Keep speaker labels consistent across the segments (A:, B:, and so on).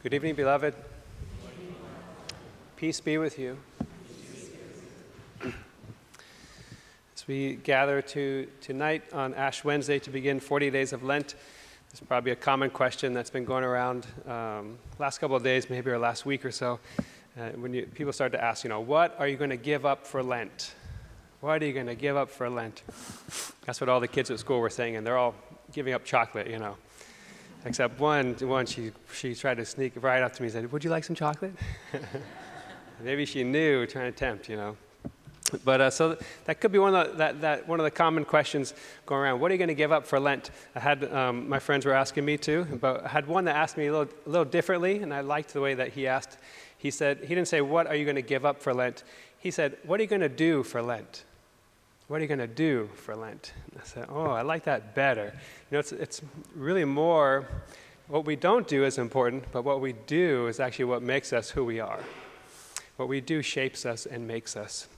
A: Good evening, beloved. Peace be with you. As we gather tonight on Ash Wednesday to begin 40 days of Lent, there's probably a common question that's been going around last couple of days, maybe or last week or so, when people start to ask, what are you going to give up for Lent? What are you going to give up for Lent? That's what all the kids at school were saying, and they're all giving up chocolate, Except one, she tried to sneak right up to me and said, "Would you like some chocolate?" Maybe she knew, trying to tempt, But so that could be one of the common questions going around. What are you going to give up for Lent? I had my friends were asking me too, but I had one that asked me a little differently, and I liked the way that he asked. He said, he didn't say, "What are you going to give up for Lent?" He said, "What are you going to do for Lent? What are you going to do for Lent?" And I said, "Oh, I like that better." It's really more, what we don't do is important, but what we do is actually what makes us who we are. What we do shapes us and makes us.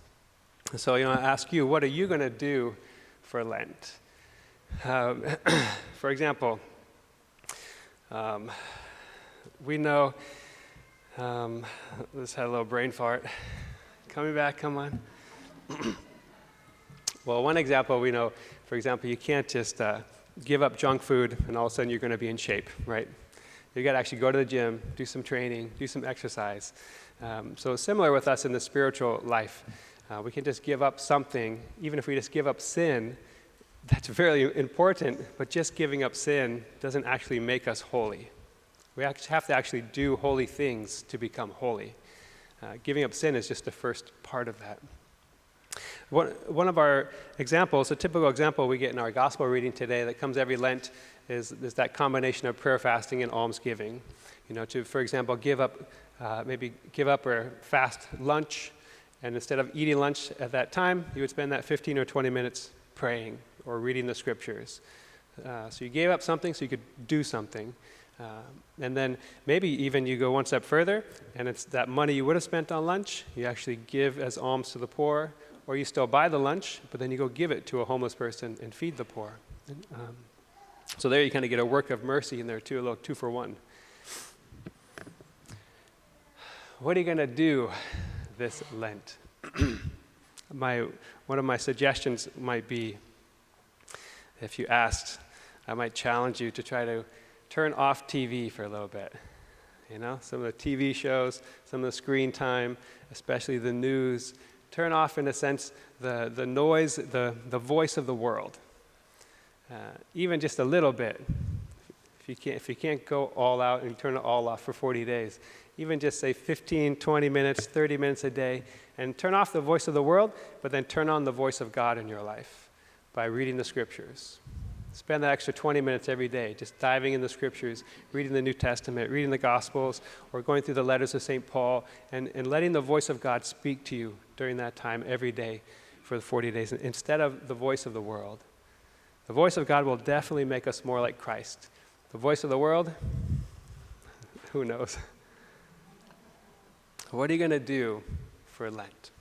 A: So, I ask you, what are you going to do for Lent? For example, we know, let's have a little brain fart. Coming back, come on. Well, one example we know, for example, you can't just give up junk food and all of a sudden you're going to be in shape, right? You got to actually go to the gym, do some training, do some exercise. So similar with us in the spiritual life. We can just give up something, even if we just give up sin, that's very important, but just giving up sin doesn't actually make us holy. We have to actually do holy things to become holy. Giving up sin is just the first part of that. One of our examples, a typical example we get in our gospel reading today that comes every Lent is that combination of prayer, fasting, and almsgiving. To, for example, give up or fast lunch, and instead of eating lunch at that time, you would spend that 15 or 20 minutes praying or reading the scriptures. So you gave up something so you could do something. And then maybe even you go one step further, and it's that money you would have spent on lunch, you actually give as alms to the poor, or you still buy the lunch, but then you go give it to a homeless person and feed the poor. So there you kind of get a work of mercy in there too, a little 2 for 1. What are you going to do this Lent? One of my suggestions might be, if you asked, I might challenge you to try to turn off TV for a little bit. Some of the TV shows, some of the screen time, especially the news. Turn off, in a sense, the noise, the voice of the world. Even just a little bit. If you can't go all out and turn it all off for 40 days, even just say 15, 20 minutes, 30 minutes a day, and turn off the voice of the world, but then turn on the voice of God in your life by reading the scriptures. Spend that extra 20 minutes every day just diving in the scriptures, reading the New Testament, reading the Gospels, or going through the letters of St. Paul, and letting the voice of God speak to you during that time every day for the 40 days, instead of the voice of the world. The voice of God will definitely make us more like Christ. The voice of the world, who knows? What are you going to do for Lent?